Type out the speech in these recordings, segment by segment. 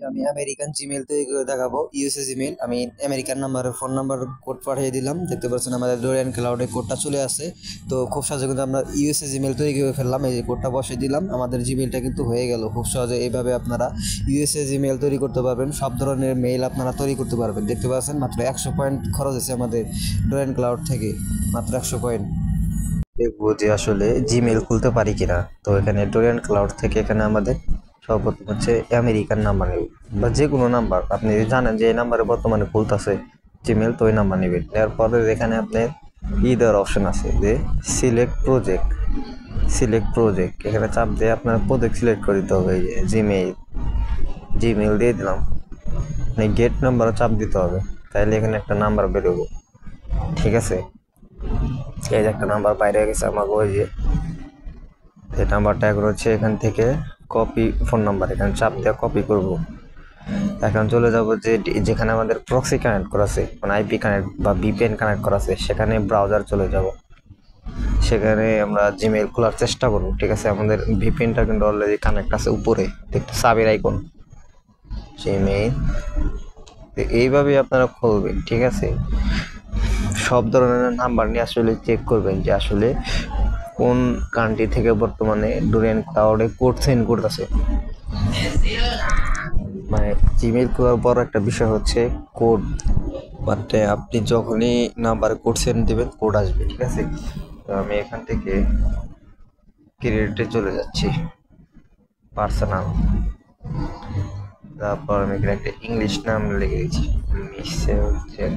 যে আমি American Gmail তৈরি করে দেখাবো। ইউএসএ জিমেল আমি আমেরিকান নাম্বারে ফোন নাম্বার কোড পাঠিয়ে দিলাম। দেখতে পাচ্ছেন আমাদের ডোরিয়ান ক্লাউডে কোডটা চলে আসে। তো খুব সহজে কিন্তু আমরা ইউএসএ জিমেল তৈরি করে ফেললাম। এই যে কোডটা বসিয়ে দিলাম, আমাদের জিমেলটা কিন্তু হয়ে গেল। খুব সহজে এইভাবে আপনারা ইউএসএ জিমেল তৈরি করতে পারবেন। সব ধরনের মেইল আপনারা তৈরি করতে পারবেন। দেখতে পাচ্ছেন মাত্র 100 পয়েন্ট খরচ হয়েছে আমাদের ডোরিয়ান ক্লাউড থেকে, মাত্র 100 পয়েন্ট। দেখবো যে আসলে জিমেল খুলতে পারি কিনা। তো এখানে ডোরিয়ান ক্লাউড থেকে এখানে আমাদের সর্বপ্রথম হচ্ছে আমেরিকান নাম্বার নেব, বা যে কোনো নাম্বার আপনি জানেন যে এই নাম্বারে বর্তমানে খুলতেছে জিমেল, তো ওই নাম্বার নেবেন। এরপরে এখানে আপনার দেওয়ার অপশন আছে যে সিলেক্ট প্রজেক্ট, এখানে চাপ দিয়ে আপনার প্রজেক্ট সিলেক্ট করে দিতে হবে। এই যে জিমেল দিয়ে দিলাম, গেট নাম্বারও চাপ দিতে হবে, তাইলে এখানে একটা নাম্বার বেরোবো। ঠিক আছে, এই যে একটা নাম্বার বাইরে গেছে আমাকে, ওই যে এই নাম্বারটা এখন হচ্ছে এখান থেকে কপি ফোন নাম্বার, এখানে চাপ দিয়ে কপি করব। এখন চলে যাব যে যেখানে আমাদের প্রক্সি কানেক্ট করা আছে, মানে আইপি কানেক্ট বা ভিপিএন কানেক্ট করা আছে, সেখানে ব্রাউজার চলে যাব। সেখানে আমরা জিমেল খোলার চেষ্টা করব। ঠিক আছে, আমাদের ভিপিএনটা কিন্তু অলরেডি কানেক্ট আছে উপরে, দেখতে সাবের আইকন জিমেল। এইভাবে আপনারা খুলবেন। ঠিক আছে, সব ধরনের নাম্বার নিয়ে আসলে চেক করবেন যে আসলে কোন কান্ট্রি থেকে বর্তমানে ডোরিয়ান ক্লাউডে কোড সেন্ড করতেছে। মানে জিমেল খোলার বড় একটা বিষয় হচ্ছে কোড, মানে আপনি যখনই নাম্বারে কোড সেন্ড দেবেন কোড আসবে। ঠিক আছে, তো আমি এখান থেকে ক্রিয়েটে চলে যাচ্ছি, পার্সোনাল। তারপর আমি এখানে একটা ইংলিশ নাম লিখে দিচ্ছি, মিশেল চেক।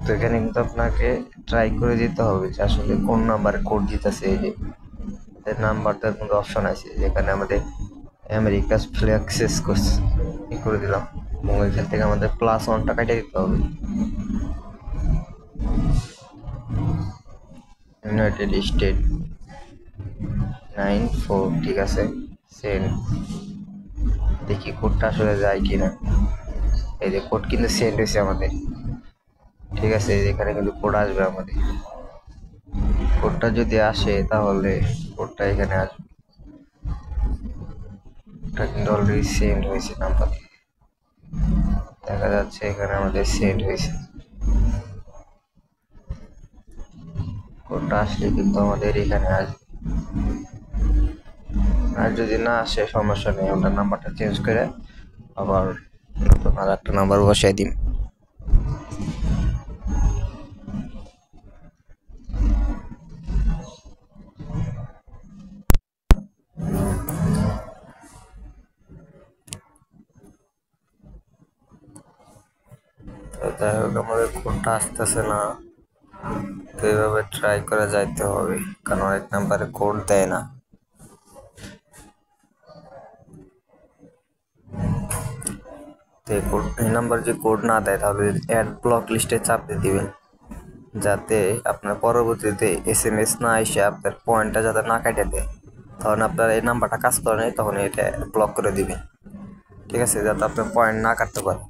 তো এখানে কিন্তু আপনাকে ট্রাই করে দিতে হবে যে আসলে কোন নাম্বারে কোড দিতেছে। এই যে নাম্বারটার কিন্তু অপশন আছে, যেখানে আমাদের আমেরিকাস ফ্লেক্সেস করছে করে দিলাম, এবং এখান থেকে আমাদের +1টা কেটে দিতে হবে, ইউনাইটেড স্টেট 94। ঠিক আছে, সেন্ড। দেখি কোডটা আসলে যায় কিনা। এই যে কোড কিন্তু সেন্ড হয়েছে আমাদের। ঠিক আছে, এখানে কিন্তু কোড আসবে আমাদের। কোডটা যদি আসে তাহলে কোডটা এখানে আসবে। এটা কিন্তু অলরেডি সেন্ড হয়েছে নাম্বার, দেখা যাচ্ছে এখানে আমাদের সেন্ড হয়েছে। কোডটা আসলে কিন্তু আমাদের এখানে আসবে, আর যদি না আসে সমস্যা নেই, আমরা নাম্বারটা চেঞ্জ করে আবার নতুন আর একটা নাম্বার বসাই দিন। যাই হোক, আমাদের কোডটা আসতেছে না, তো এইভাবে ট্রাই করে যাইতে হবে, কারণ অনেক নাম্বারে কোড দেয় না। এই নাম্বার যে কোড না দেয় তাহলে অ্যাড ব্লক লিস্টে চাপ দিয়ে দিবেন, যাতে আপনার পরবর্তীতে SMS না এসে আপনার পয়েন্টটা যাতে না কেটে দেয়। তখন আপনার এই নাম্বারটা কাজ করে নেই, তখন এটা ব্লক করে দিবেন। ঠিক আছে, যাতে আপনার পয়েন্ট না কাটতে পারে।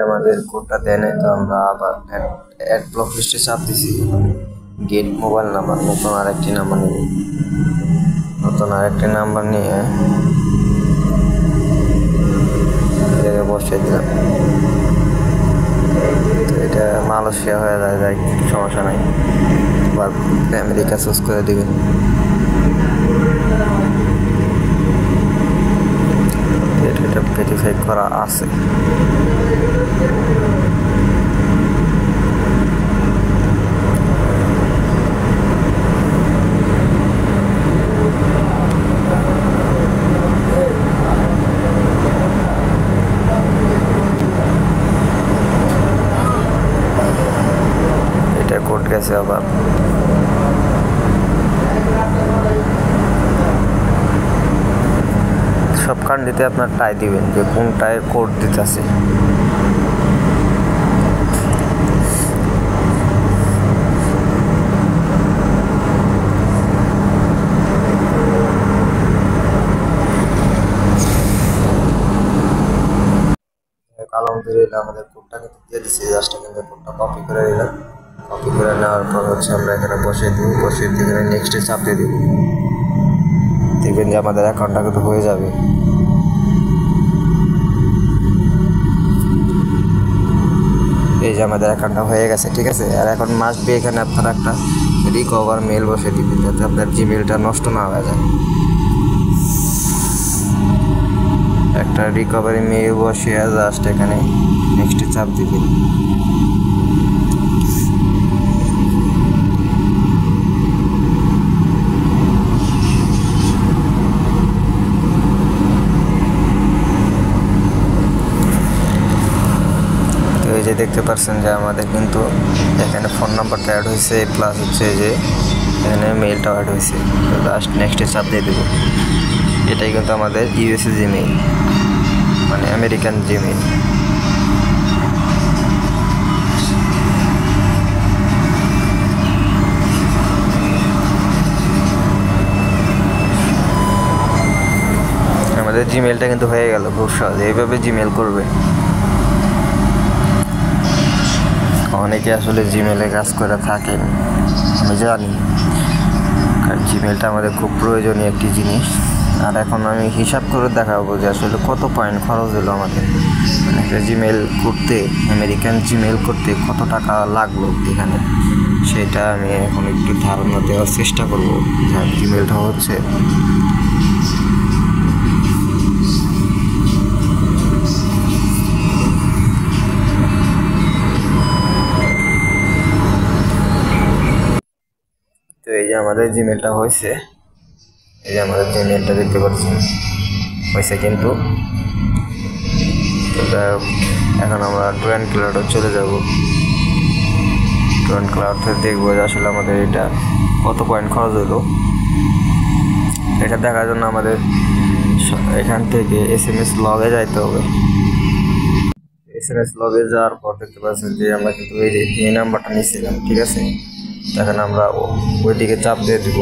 আমাদের কোডটা দেয় নাই, তো আমরা আবার অ্যাড ব্লক লিস্টে চাপ দিছি। গেট মোবাইল নাম্বার, নতুন আরেকটি নাম্বার নিব, নতুন আরেকটি নাম্বার নিয়ে জায়গায় বসিয়ে দিলাম। তো এটা মালয়েশিয়া হয়ে যায়, সমস্যা নাই, আবার আমেরিকা চুজ করে দিবেন। এটা ভেরিফাই করা আছে। এটা কোড গেছে আবার। কান্ডিতে আপনার টাই দিবেন যে কোন টায়ের কোড দিতেছে। আলহামদুলিল্লাহ আমাদের কোডটা কিন্তু দিয়ে দিচ্ছি, জাস্ট কিন্তু কোডটা কপি করে দিলাম। কপি করে নেওয়ার পর হচ্ছে আমরা এখানে বসিয়ে দিব, বসিয়ে দিয়ে এখানে নেক্সটে চাপ দিয়ে দিব। দেখবেন যে আমাদের অ্যাকাউন্টটা কিন্তু হয়ে যাবে। এই যে আমাদের অ্যাকাউন্টটা হয়ে গেছে, ঠিক আছে। আর এখন মাস্ট বি এখানে আপনারা একটা রিকভার মেল বসিয়ে দিবেন যাতে আপনার জিমেলটা নষ্ট না হয়ে যায়। একটা রিকভারি মেল বসিয়ে জাস্ট এখানে নেক্সটে চাপ দিবেন। এই যে দেখতে পাচ্ছেন যে আমাদের কিন্তু এখানে ফোন নাম্বারটা অ্যাড হয়েছে, প্লাস হচ্ছে যে এখানে মেইলটাও অ্যাড হয়েছে। লাস্ট নেক্সটে চাপ দিয়ে দেবো। এটাই কিন্তু আমাদের ইউএসএ জিমেইল, মানে আমেরিকান জিমেইল। আমাদের জিমেইলটা কিন্তু হয়ে গেল খুব সহজে। এইভাবে জিমেইল করবে। অনেকে আসলে জিমেইলে কাজ করে থাকেন, আমি জানি, কারণ জিমেইলটা আমাদের খুব প্রয়োজনীয় একটি জিনিস। আর এখন আমি হিসাব করে দেখাবো যে আসলে কত পয়েন্ট খরচ হলো আমাদের, মানে একটা জিমেইল করতে, আমেরিকান জিমেইল করতে কত টাকা লাগলো এখানে, সেটা আমি এখন একটু ধারণা দেওয়ার চেষ্টা করবো। জিমেইলটা হচ্ছে তো এই যে আমাদের জিমেলটা হয়েছে, এই যে আমাদের জিমেলটা দেখতে পাচ্ছেন হয়েছে কিন্তু। এখন আমরা ড্রয়িং ক্লাউডে চলে যাব। ড্রয়িং ক্লাউডে দেখবো যে আসলে আমাদের এটা কত পয়েন্ট খরচ হলো। এটা দেখার জন্য আমাদের এখান থেকে SMS লগে যাইতে হবে। SMS লগে যাওয়ার পর দেখতে পাচ্ছেন যে আমরা কিন্তু এই নাম্বারটা নিয়েছিলাম, ঠিক আছে। এখন আমরা ওইদিকে চাপ দিয়ে দিব।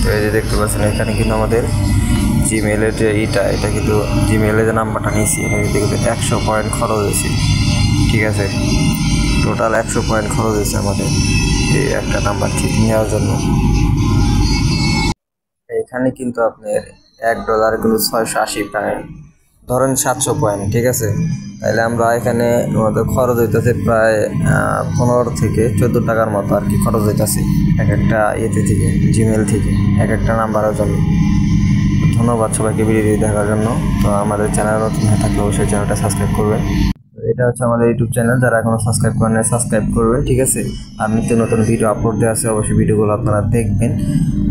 তো এই যে দেখতে পাচ্ছেন এখানে কিন্তু আমাদের জিমেইলের যে এটা কিন্তু জিমেইলের যে নাম্বারটা নিয়েছি এটা কিন্তু 100 পয়েন্ট খরচ হয়েছে, ঠিক আছে। টোটাল 100 পয়েন্ট খরচ হয়েছে আমাদের এই একটা নাম্বার ঠিক নেওয়ার জন্য। এখানে কিন্তু আপনার $1 কিন্তু 680 পয়েন্ট, ধরেন 700 পয়েন্ট, ঠিক আছে। তাহলে আমরা এখানে আমাদের খরচ হইতেছে প্রায় 15 থেকে 14 টাকার মতো আর কি খরচ হইতেছে এক একটা ইয়েতে থেকে, জিমেল থেকে এক একটা নাম্বারের জন্য। ধন্যবাদ সবাইকে ভিডিও দেখার জন্য। তো আমাদের চ্যানেল নতুন হয়ে থাকলে অবশ্যই চ্যানেলটা সাবস্ক্রাইব করবেন। এটা হচ্ছে আমাদের ইউটিউব চ্যানেল, যারা এখনও সাবস্ক্রাইব করেন সাবস্ক্রাইব করবে, ঠিক আছে। আর নিত্য নতুন ভিডিও আপলোড দেওয়া আছে, অবশ্যই ভিডিওগুলো আপনারা দেখবেন,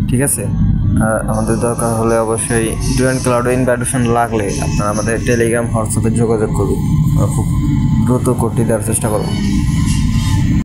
ঠিক আছে। আর আমাদের দরকার হলে অবশ্যই ড্রয়িং ক্লাউডে ইনভাইটেশন লাগলে আপনারা আমাদের টেলিগ্রাম, হোয়াটসঅ্যাপে যোগাযোগ করুন। খুব দ্রুত করতে দেওয়ার চেষ্টা করুন।